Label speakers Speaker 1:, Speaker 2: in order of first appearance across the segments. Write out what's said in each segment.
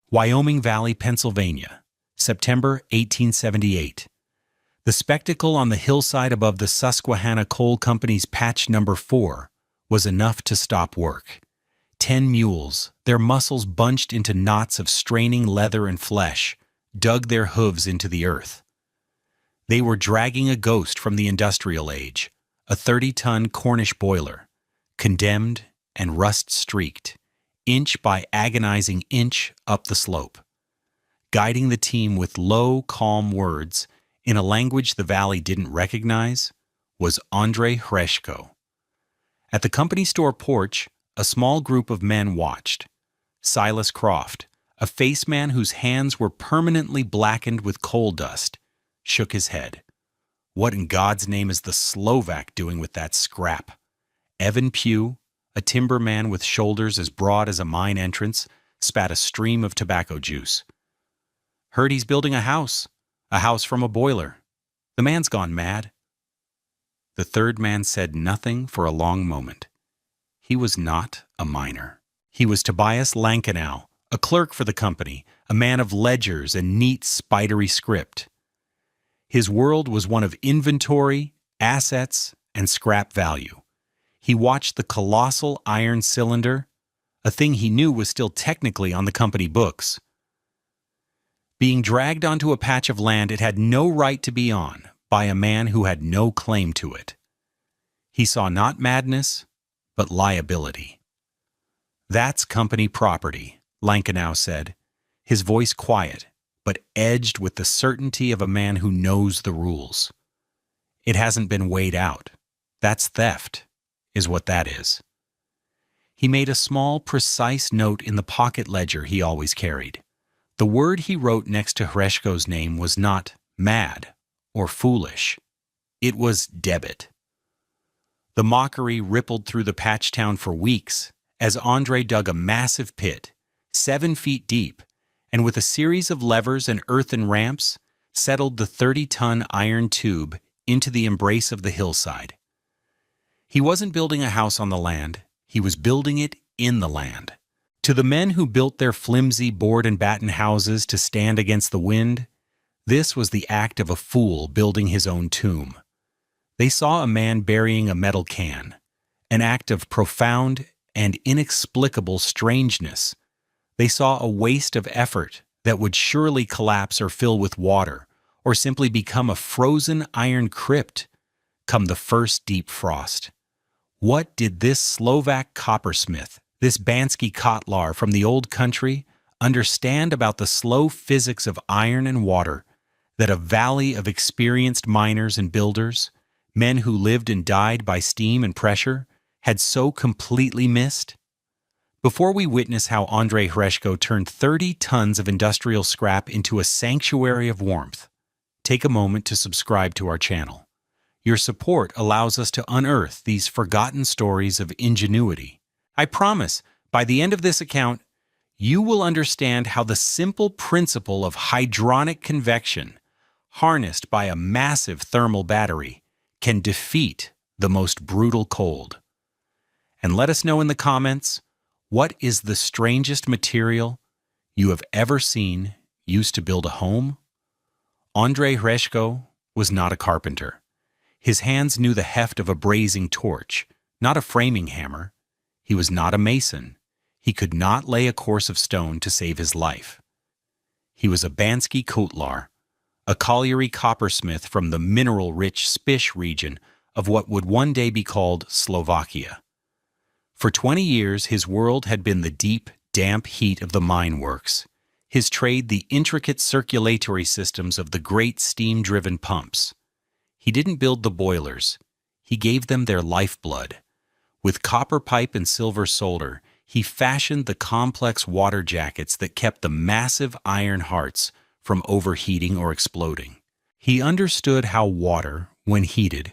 Speaker 1: Wyoming Valley, Pennsylvania, September 1878. The spectacle on the hillside above the Susquehanna Coal Company's patch number 4 was enough to stop work. 10 mules, their muscles bunched into knots of straining leather and flesh, dug their hooves into the earth. They were dragging a ghost from the industrial age, a 30-ton Cornish boiler, condemned and rust-streaked, inch by agonizing inch up the slope. Guiding the team with low, calm words, in a language the valley didn't recognize, was Andrei Hreshko. At the company store porch, a small group of men watched. Silas Croft, a faceman whose hands were permanently blackened with coal dust, shook his head. What in God's name is the Slovak doing with that scrap? Evan Pugh, a timberman with shoulders as broad as a mine entrance, spat a stream of tobacco juice. Heard he's building a house from a boiler. The man's gone mad. The third man said nothing for a long moment. He was not a miner. He was Tobias Lankenow, a clerk for the company, a man of ledgers and neat, spidery script. His world was one of inventory, assets, and scrap value. He watched the colossal iron cylinder, a thing he knew was still technically on the company books, being dragged onto a patch of land it had no right to be on by a man who had no claim to it. He saw not madness, but liability. That's company property, Lankenow said, his voice quiet, but edged with the certainty of a man who knows the rules. It hasn't been weighed out. That's theft, is what that is. He made a small, precise note in the pocket ledger he always carried. The word he wrote next to Hreshko's name was not mad or foolish. It was debit. The mockery rippled through the patch town for weeks as Andre dug a massive pit, 7 feet deep, and with a series of levers and earthen ramps, settled the 30-ton iron tube into the embrace of the hillside. He wasn't building a house on the land, he was building it in the land. To the men who built their flimsy board and batten houses to stand against the wind, this was the act of a fool building his own tomb. They saw a man burying a metal can, an act of profound and inexplicable strangeness. They saw a waste of effort that would surely collapse or fill with water, or simply become a frozen iron crypt come the first deep frost. What did this Slovak coppersmith, this Bansky Kotlar from the old country, understand about the slow physics of iron and water that a valley of experienced miners and builders, men who lived and died by steam and pressure, had so completely missed? Before we witness how Andrei Hreshko turned 30 tons of industrial scrap into a sanctuary of warmth, take a moment to subscribe to our channel. Your support allows us to unearth these forgotten stories of ingenuity. I promise, by the end of this account, you will understand how the simple principle of hydronic convection, harnessed by a massive thermal battery, can defeat the most brutal cold. And let us know in the comments, what is the strangest material you have ever seen used to build a home? Andrei Hreshko was not a carpenter. His hands knew the heft of a brazing torch, not a framing hammer. He was not a mason. He could not lay a course of stone to save his life. He was a Bansky Kotlar, a colliery coppersmith from the mineral-rich Spish region of what would one day be called Slovakia. For 20 years, his world had been the deep, damp heat of the mine works, his trade the intricate circulatory systems of the great steam-driven pumps. He didn't build the boilers. He gave them their lifeblood. With copper pipe and silver solder, he fashioned the complex water jackets that kept the massive iron hearts from overheating or exploding. He understood how water, when heated,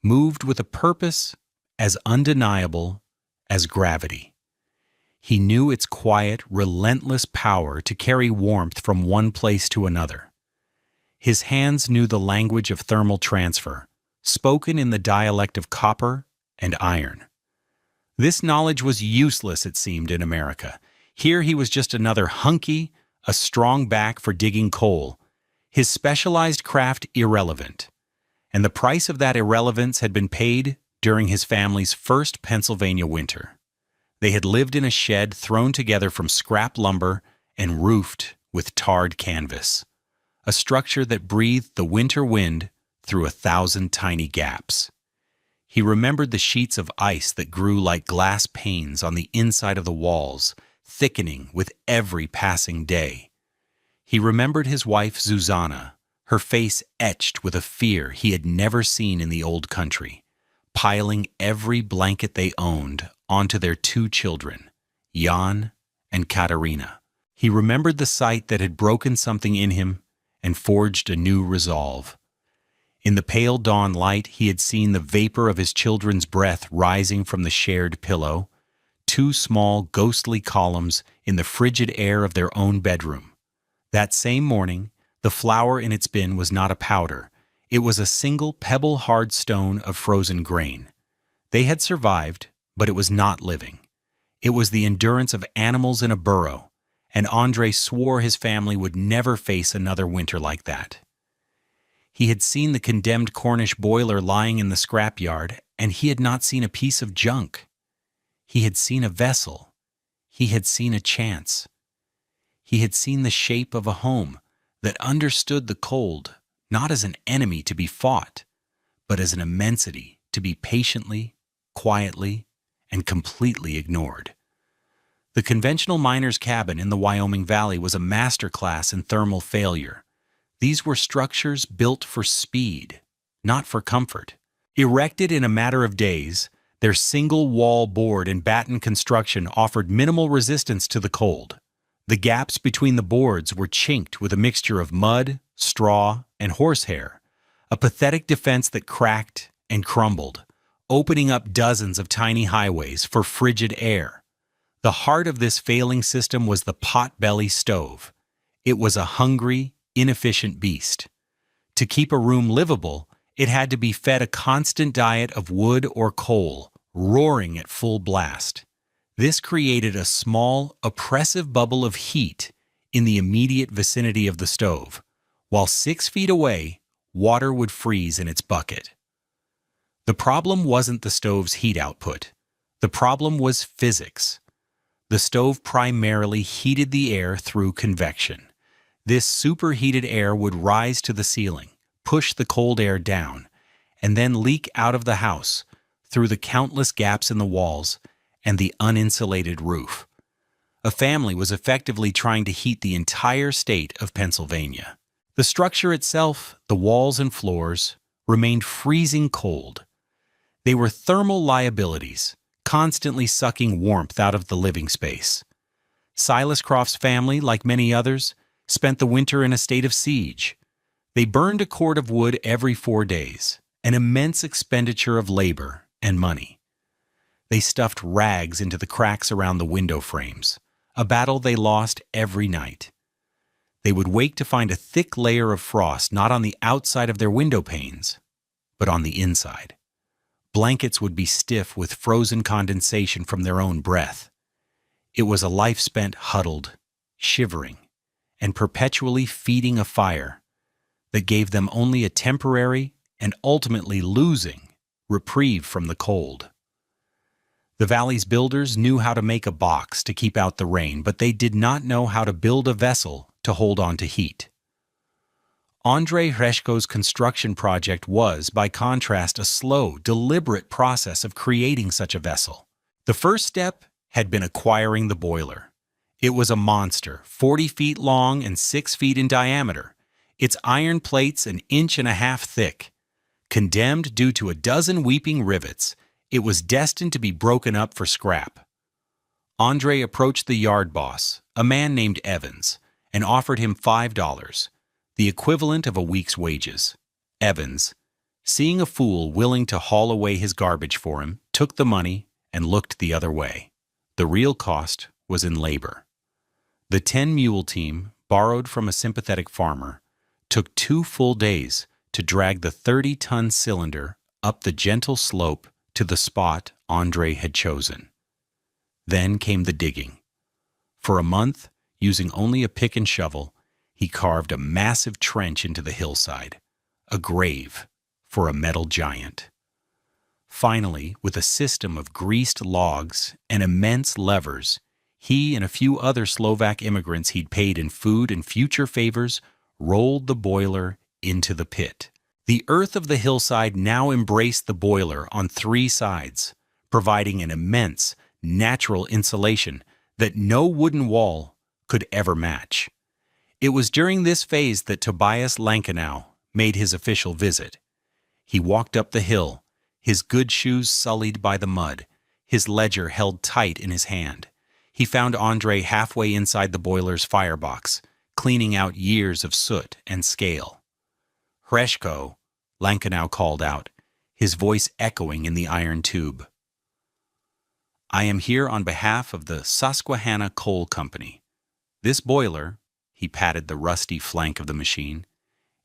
Speaker 1: moved with a purpose as undeniable as gravity. He knew its quiet, relentless power to carry warmth from one place to another. His hands knew the language of thermal transfer, spoken in the dialect of copper and iron. This knowledge was useless, it seemed, in America. Here he was just another hunky, a strong back for digging coal, his specialized craft irrelevant. And the price of that irrelevance had been paid during his family's first Pennsylvania winter. They had lived in a shed thrown together from scrap lumber and roofed with tarred canvas, a structure that breathed the winter wind through 1,000 tiny gaps. He remembered the sheets of ice that grew like glass panes on the inside of the walls, thickening with every passing day. He remembered his wife Susanna, her face etched with a fear he had never seen in the old country, piling every blanket they owned onto their 2 children, Jan and Katerina. He remembered the sight that had broken something in him and forged a new resolve. In the pale dawn light, he had seen the vapor of his children's breath rising from the shared pillow, 2 small, ghostly columns in the frigid air of their own bedroom. That same morning, the flour in its bin was not a powder. It was a single pebble-hard stone of frozen grain. They had survived, but it was not living. It was the endurance of animals in a burrow, and André swore his family would never face another winter like that. He had seen the condemned Cornish boiler lying in the scrapyard, and he had not seen a piece of junk. He had seen a vessel. He had seen a chance. He had seen the shape of a home that understood the cold not as an enemy to be fought, but as an immensity to be patiently, quietly, and completely ignored. The conventional miner's cabin in the Wyoming Valley was a masterclass in thermal failure. These were structures built for speed, not for comfort. Erected in a matter of days, their single-wall board and batten construction offered minimal resistance to the cold. The gaps between the boards were chinked with a mixture of mud, straw, and horsehair, a pathetic defense that cracked and crumbled, opening up dozens of tiny highways for frigid air. The heart of this failing system was the pot-belly stove. It was a hungry, inefficient beast. To keep a room livable, it had to be fed a constant diet of wood or coal, roaring at full blast. This created a small, oppressive bubble of heat in the immediate vicinity of the stove, while 6 feet away, water would freeze in its bucket. The problem wasn't the stove's heat output. The problem was physics. The stove primarily heated the air through convection. This superheated air would rise to the ceiling, push the cold air down, and then leak out of the house through the countless gaps in the walls and the uninsulated roof. A family was effectively trying to heat the entire state of Pennsylvania. The structure itself, the walls and floors, remained freezing cold. They were thermal liabilities, constantly sucking warmth out of the living space. Silas Croft's family, like many others, spent the winter in a state of siege. They burned a cord of wood every 4 days, an immense expenditure of labor and money. They stuffed rags into the cracks around the window frames, a battle they lost every night. They would wake to find a thick layer of frost not on the outside of their window panes, but on the inside. Blankets would be stiff with frozen condensation from their own breath. It was a life spent huddled, shivering, and perpetually feeding a fire that gave them only a temporary and ultimately losing reprieve from the cold. The valley's builders knew how to make a box to keep out the rain, but they did not know how to build a vessel to hold on to heat. André Hreshko's construction project was, by contrast, a slow, deliberate process of creating such a vessel. The first step had been acquiring the boiler. It was a monster, 40 feet long and 6 feet in diameter, its iron plates 1.5 inches thick. Condemned due to a dozen weeping rivets, it was destined to be broken up for scrap. André approached the yard boss, a man named Evans, and offered him $5, the equivalent of a week's wages. Evans, seeing a fool willing to haul away his garbage for him, took the money and looked the other way. The real cost was in labor. The 10-mule team, borrowed from a sympathetic farmer, took 2 full days to drag the 30-ton cylinder up the gentle slope to the spot André had chosen. Then came the digging. For a month, Using only a pick and shovel, he carved a massive trench into the hillside, a grave for a metal giant. Finally, with a system of greased logs and immense levers, he and a few other Slovak immigrants he'd paid in food and future favors rolled the boiler into the pit. The earth of the hillside now embraced the boiler on three sides, providing an immense, natural insulation that no wooden wall could ever match. It was during this phase that Tobias Lankenau made his official visit. He walked up the hill, his good shoes sullied by the mud, his ledger held tight in his hand. He found Andrei halfway inside the boiler's firebox, cleaning out years of soot and scale. "Hreshko," Lankenau called out, his voice echoing in the iron tube. "I am here on behalf of the Susquehanna Coal Company. This boiler," he patted the rusty flank of the machine,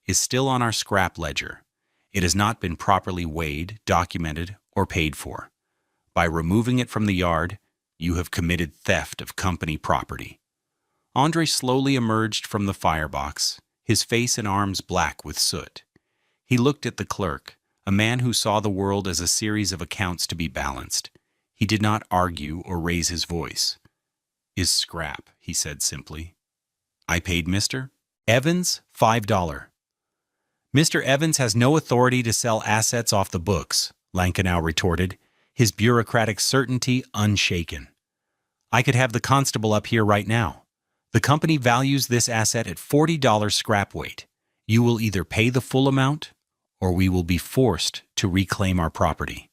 Speaker 1: "is still on our scrap ledger. It has not been properly weighed, documented, or paid for. By removing it from the yard, you have committed theft of company property." Andrei slowly emerged from the firebox, his face and arms black with soot. He looked at the clerk, a man who saw the world as a series of accounts to be balanced. He did not argue or raise his voice. "Is scrap," he said simply. "I paid Mr. Evans $5. "Mr. Evans has no authority to sell assets off the books," Lankenau retorted, his bureaucratic certainty unshaken. "I could have the constable up here right now. The company values this asset at $40 scrap weight. You will either pay the full amount, or we will be forced to reclaim our property."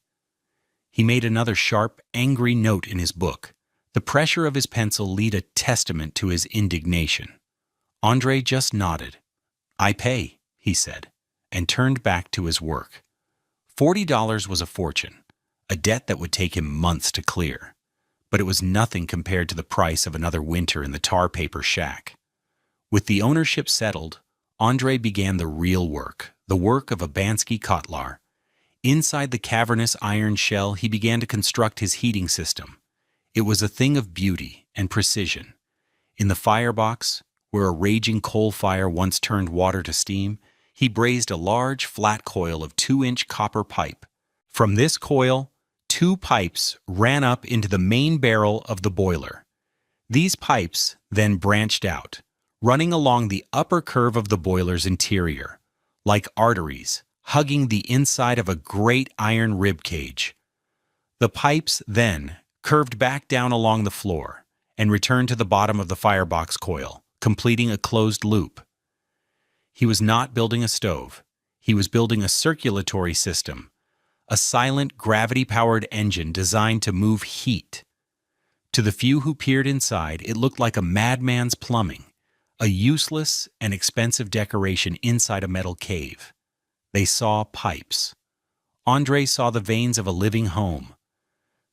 Speaker 1: He made another sharp, angry note in his book. The pressure of his pencil laid a testament to his indignation. Andrei just nodded. "I pay," he said, and turned back to his work. $40 was a fortune, a debt that would take him months to clear. But it was nothing compared to the price of another winter in the tar paper shack. With the ownership settled, Andrei began the real work, the work of a Bansky Kotlar. Inside the cavernous iron shell, he began to construct his heating system. It was a thing of beauty and precision. In the firebox, where a raging coal fire once turned water to steam, he brazed a large, flat coil of 2-inch copper pipe. From this coil, 2 pipes ran up into the main barrel of the boiler. These pipes then branched out, running along the upper curve of the boiler's interior, like arteries hugging the inside of a great iron rib cage. The pipes then curved back down along the floor and returned to the bottom of the firebox coil, completing a closed loop. He was not building a stove. He was building a circulatory system, a silent gravity-powered engine designed to move heat. To the few who peered inside, it looked like a madman's plumbing, a useless and expensive decoration inside a metal cave. They saw pipes. Andrei saw the veins of a living home.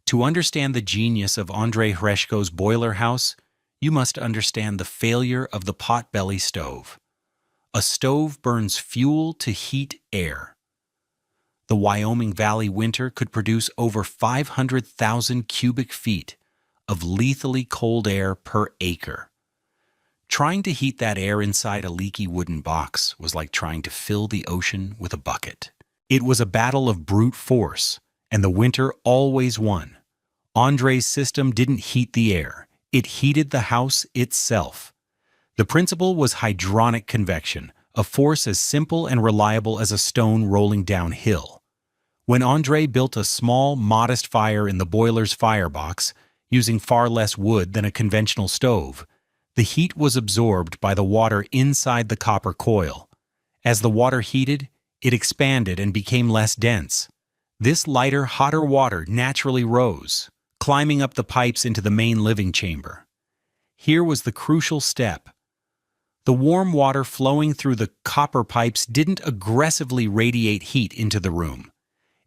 Speaker 1: To understand the genius of Andrei Hreshko's boiler house, you must understand the failure of the potbelly stove. A stove burns fuel to heat air. The Wyoming Valley winter could produce over 500,000 cubic feet of lethally cold air per acre. Trying to heat that air inside a leaky wooden box was like trying to fill the ocean with a bucket. It was a battle of brute force, and the winter always won. Andrei's system didn't heat the air. It heated the house itself. The principle was hydronic convection, a force as simple and reliable as a stone rolling downhill. When Andrei built a small, modest fire in the boiler's firebox, using far less wood than a conventional stove, the heat was absorbed by the water inside the copper coil. As the water heated, it expanded and became less dense. This lighter, hotter water naturally rose, climbing up the pipes into the main living chamber. Here was the crucial step. The warm water flowing through the copper pipes didn't aggressively radiate heat into the room.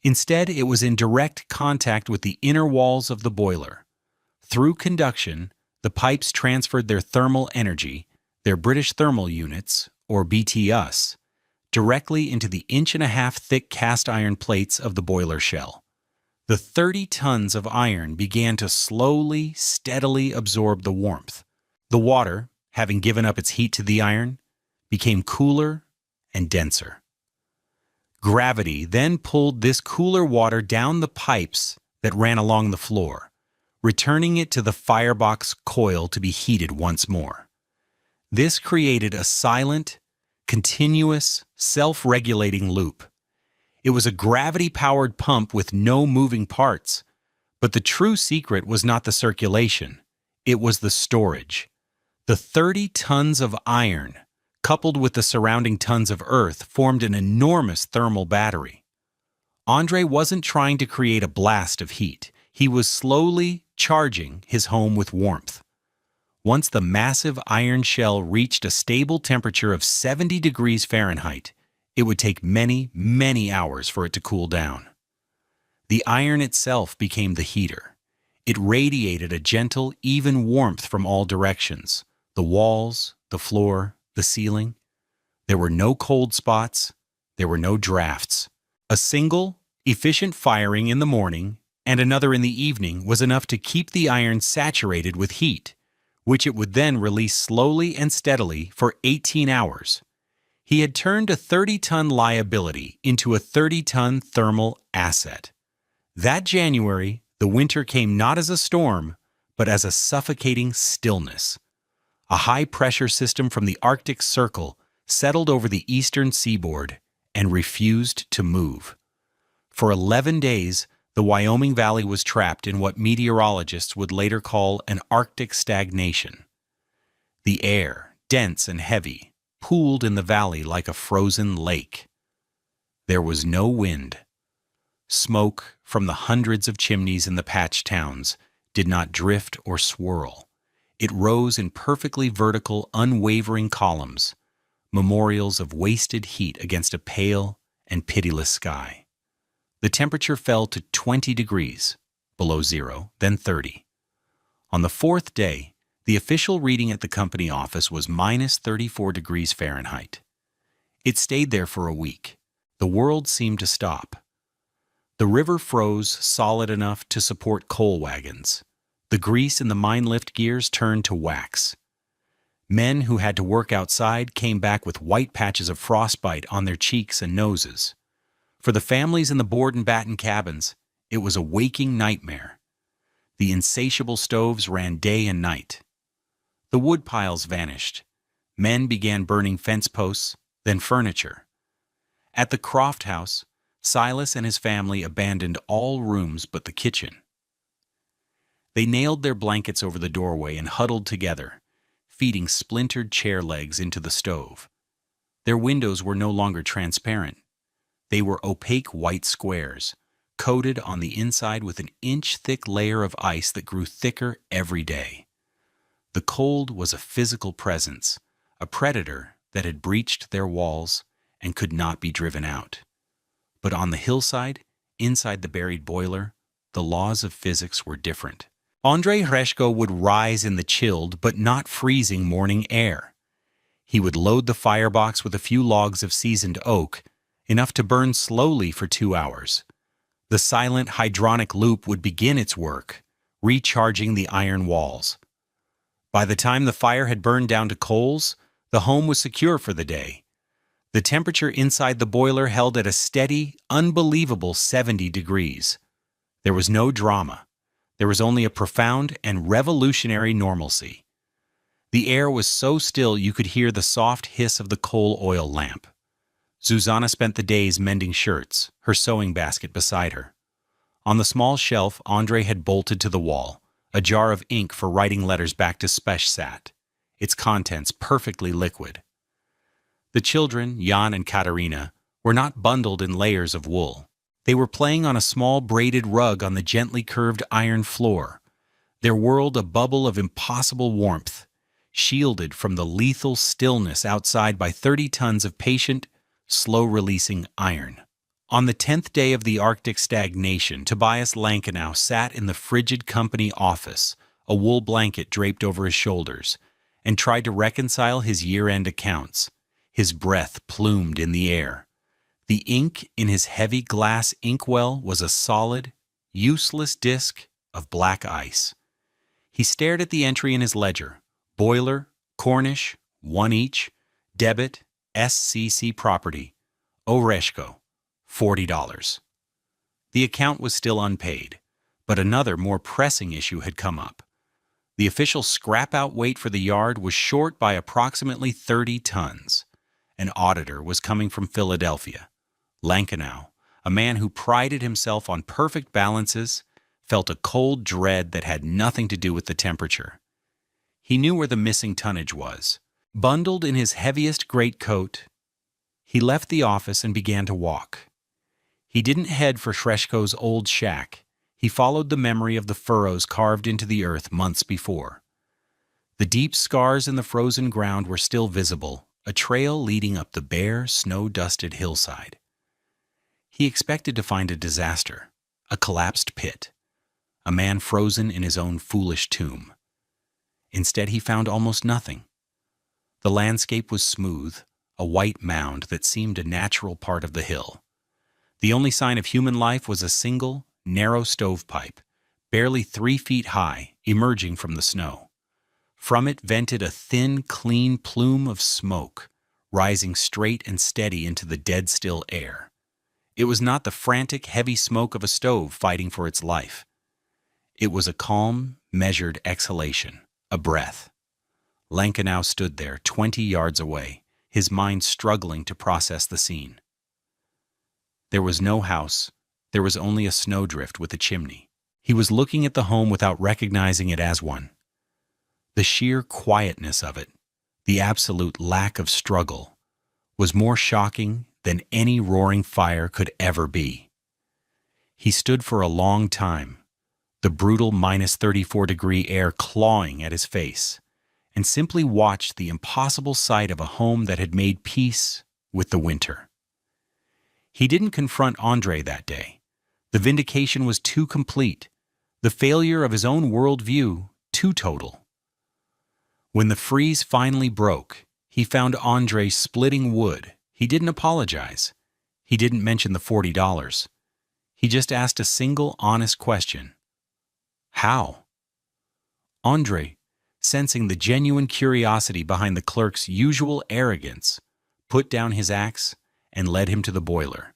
Speaker 1: Instead, it was in direct contact with the inner walls of the boiler. Through conduction, the pipes transferred their thermal energy, their British thermal units, or BTUs, directly into the 1.5-inch thick cast iron plates of the boiler shell. The 30 tons of iron began to slowly, steadily absorb the warmth. The water, having given up its heat to the iron, became cooler and denser. Gravity then pulled this cooler water down the pipes that ran along the floor, returning it to the firebox coil to be heated once more. This created a silent, continuous, self-regulating loop. It was a gravity-powered pump with no moving parts, but the true secret was not the circulation, it was the storage. The 30 tons of iron, coupled with the surrounding tons of earth, formed an enormous thermal battery. André wasn't trying to create a blast of heat. He was slowly charging his home with warmth. Once the massive iron shell reached a stable temperature of 70 degrees Fahrenheit, it would take many, many hours for it to cool down. The iron itself became the heater. It radiated a gentle, even warmth from all directions. The walls, the floor, the ceiling. There were no cold spots. There were no drafts. A single, efficient firing in the morning and another in the evening was enough to keep the iron saturated with heat, which it would then release slowly and steadily for 18 hours. He had turned a 30-ton liability into a 30-ton thermal asset. That January, the winter came not as a storm, but as a suffocating stillness. A high-pressure system from the Arctic Circle settled over the eastern seaboard and refused to move. For 11 days, the Wyoming Valley was trapped in what meteorologists would later call an Arctic stagnation. The air, dense and heavy, pooled in the valley like a frozen lake. There was no wind. Smoke from the hundreds of chimneys in the patch towns did not drift or swirl. It rose in perfectly vertical, unwavering columns, memorials of wasted heat against a pale and pitiless sky. The temperature fell to 20 degrees, below zero, then 30. On the fourth day, the official reading at the company office was minus 34 degrees Fahrenheit. It stayed there for a week. The world seemed to stop. The river froze solid enough to support coal wagons. The grease in the mine lift gears turned to wax. Men who had to work outside came back with white patches of frostbite on their cheeks and noses. For the families in the board and batten cabins, it was a waking nightmare. The insatiable stoves ran day and night. The wood piles vanished. Men began burning fence posts, then furniture. At the Croft house, Silas and his family abandoned all rooms but the kitchen. They nailed their blankets over the doorway and huddled together, feeding splintered chair legs into the stove. Their windows were no longer transparent. They were opaque white squares, coated on the inside with an inch-thick layer of ice that grew thicker every day. The cold was a physical presence, a predator that had breached their walls and could not be driven out. But on the hillside, inside the buried boiler, the laws of physics were different. André Hreshko would rise in the chilled but not freezing morning air. He would load the firebox with a few logs of seasoned oak, enough to burn slowly for 2 hours. The silent hydronic loop would begin its work, recharging the iron walls. By the time the fire had burned down to coals, the home was secure for the day. The temperature inside the boiler held at a steady, unbelievable 70 degrees. There was no drama. There was only a profound and revolutionary normalcy. The air was so still you could hear the soft hiss of the coal oil lamp. Zuzana spent the days mending shirts, her sewing basket beside her. On the small shelf André had bolted to the wall, a jar of ink for writing letters back to Speshsat, its contents perfectly liquid. The children, Jan and Katarina, were not bundled in layers of wool. They were playing on a small braided rug on the gently curved iron floor, their world a bubble of impossible warmth, shielded from the lethal stillness outside by 30 tons of patient, slow-releasing iron. On the 10th day of the Arctic stagnation, Tobias Lankenau sat in the frigid company office, a wool blanket draped over his shoulders, and tried to reconcile his year-end accounts. His breath plumed in the air. The ink in his heavy glass inkwell was a solid, useless disk of black ice. He stared at the entry in his ledger, Boiler, Cornish, 1 each. Debit, SCC property. Oreshko, $40. The account was still unpaid, but another more pressing issue had come up. The official scrap-out weight for the yard was short by approximately 30 tons. An auditor was coming from Philadelphia. Lankinow, a man who prided himself on perfect balances, felt a cold dread that had nothing to do with the temperature. He knew where the missing tonnage was. Bundled in his heaviest greatcoat, he left the office and began to walk. He didn't head for Shreshko's old shack. He followed the memory of the furrows carved into the earth months before. The deep scars in the frozen ground were still visible, a trail leading up the bare, snow-dusted hillside. He expected to find a disaster, a collapsed pit, a man frozen in his own foolish tomb. Instead, he found almost nothing. The landscape was smooth, a white mound that seemed a natural part of the hill. The only sign of human life was a single, narrow stovepipe, barely 3 feet high, emerging from the snow. From it vented a thin, clean plume of smoke, rising straight and steady into the dead-still air. It was not the frantic, heavy smoke of a stove fighting for its life. It was a calm, measured exhalation, a breath. Lankinow stood there, 20 yards away, his mind struggling to process the scene. There was no house. There was only a snowdrift with a chimney. He was looking at the home without recognizing it as one. The sheer quietness of it, the absolute lack of struggle, was more shocking than any roaring fire could ever be. He stood for a long time, the brutal -34-degree air clawing at his face, and simply watched the impossible sight of a home that had made peace with the winter. He didn't confront Andre that day. The vindication was too complete, the failure of his own worldview too total. When the freeze finally broke, he found Andre splitting wood. He didn't apologize. He didn't mention the $40. He just asked a single honest question. How? Andre, sensing the genuine curiosity behind the clerk's usual arrogance, put down his axe and led him to the boiler.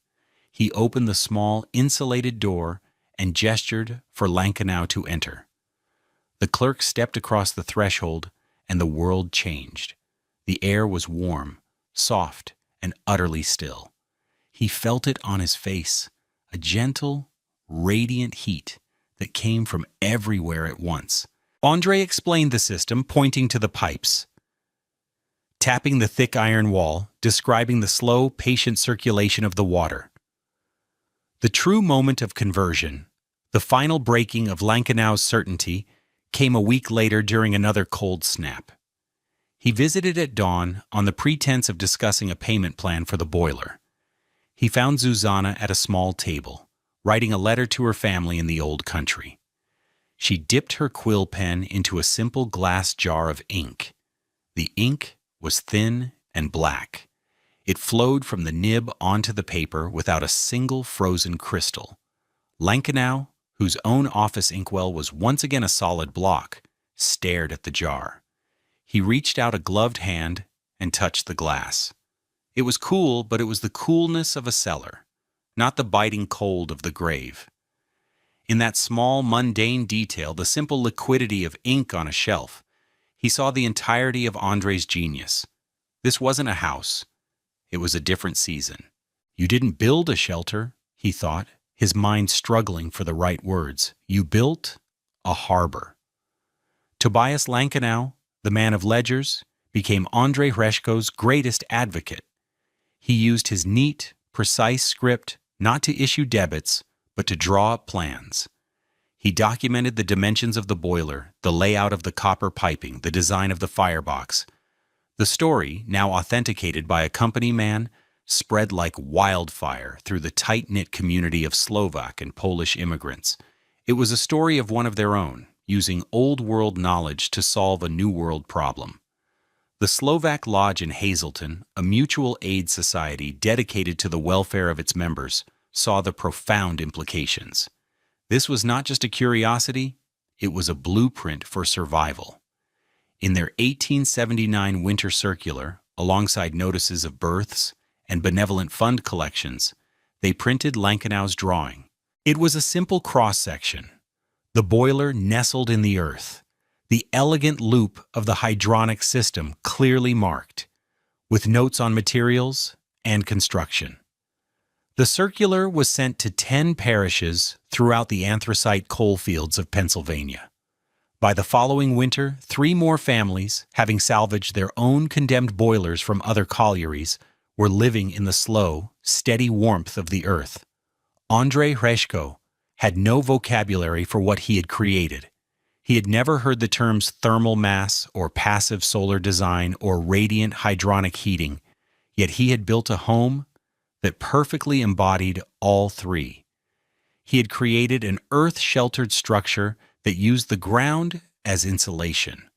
Speaker 1: He opened the small, insulated door and gestured for Lankinow to enter. The clerk stepped across the threshold, and the world changed. The air was warm, soft, and utterly still. He felt it on his face, a gentle, radiant heat that came from everywhere at once. Andre explained the system, pointing to the pipes, tapping the thick iron wall, describing the slow, patient circulation of the water. The true moment of conversion, the final breaking of Lankinow's certainty, came a week later during another cold snap. He visited at dawn on the pretense of discussing a payment plan for the boiler. He found Zuzana at a small table, writing a letter to her family in the old country. She dipped her quill pen into a simple glass jar of ink. The ink was thin and black. It flowed from the nib onto the paper without a single frozen crystal. Lankinow, whose own office inkwell was once again a solid block, stared at the jar. He reached out a gloved hand and touched the glass. It was cool, but it was the coolness of a cellar, not the biting cold of the grave. In that small, mundane detail, the simple liquidity of ink on a shelf, he saw the entirety of Andre's genius. This wasn't a house. It was a different season. You didn't build a shelter, he thought, his mind struggling for the right words. You built a harbor. Tobias Lankinow, the man of ledgers, became Andre Hreshko's greatest advocate. He used his neat, precise script not to issue debits, but to draw up plans. He documented the dimensions of the boiler, the layout of the copper piping, the design of the firebox. The story, now authenticated by a company man, spread like wildfire through the tight-knit community of Slovak and Polish immigrants. It was a story of one of their own, using old-world knowledge to solve a new-world problem. The Slovak Lodge in Hazleton, a mutual aid society dedicated to the welfare of its members, saw the profound implications. This was not just a curiosity, it was a blueprint for survival. In their 1879 winter circular, alongside notices of births and benevolent fund collections, they printed Lankenau's drawing. It was a simple cross-section, the boiler nestled in the earth, the elegant loop of the hydronic system clearly marked, with notes on materials and construction. The circular was sent to 10 parishes throughout the anthracite coal fields of Pennsylvania. By the following winter, 3 more families, having salvaged their own condemned boilers from other collieries, were living in the slow, steady warmth of the earth. Andrei Hreshko had no vocabulary for what he had created. He had never heard the terms thermal mass or passive solar design or radiant hydronic heating, yet he had built a home that perfectly embodied all 3. He had created an earth-sheltered structure that used the ground as insulation,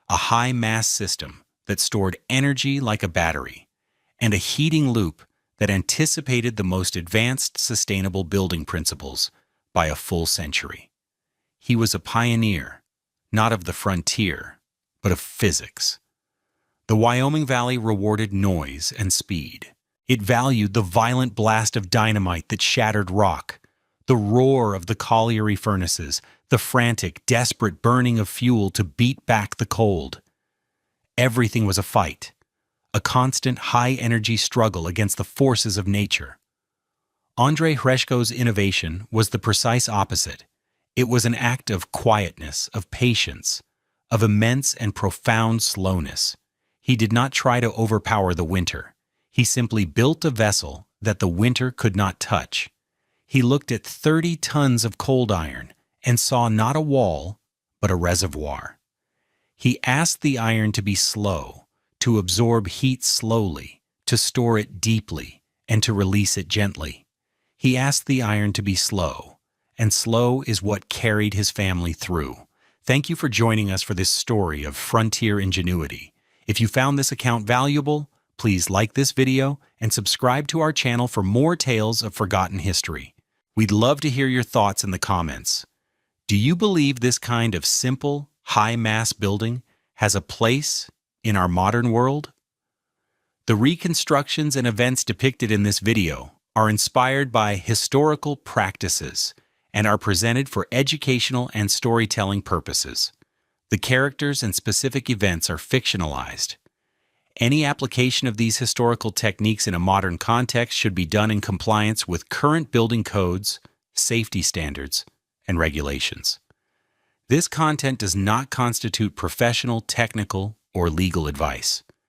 Speaker 1: a high-mass system that stored energy like a battery, and a heating loop that anticipated the most advanced sustainable building principles by a full century. He was a pioneer, not of the frontier, but of physics. The Wyoming Valley rewarded noise and speed. It valued the violent blast of dynamite that shattered rock, the roar of the colliery furnaces, the frantic, desperate burning of fuel to beat back the cold. Everything was a fight, a constant high-energy struggle against the forces of nature. Andrei Hreshko's innovation was the precise opposite. It was an act of quietness, of patience, of immense and profound slowness. He did not try to overpower the winter. He simply built a vessel that the winter could not touch. He looked at 30 tons of cold iron and saw not a wall, but a reservoir. He asked the iron to be slow, to absorb heat slowly, to store it deeply, and to release it gently. He asked the iron to be slow, and slow is what carried his family through. Thank you for joining us for this story of frontier ingenuity. If you found this account valuable, please like this video and subscribe to our channel for more tales of forgotten history. We'd love to hear your thoughts in the comments. Do you believe this kind of simple, high-mass building has a place in our modern world? The reconstructions and events depicted in this video are inspired by historical practices and are presented for educational and storytelling purposes. The characters and specific events are fictionalized. Any application of these historical techniques in a modern context should be done in compliance with current building codes, safety standards, and regulations. This content does not constitute professional, technical, or legal advice.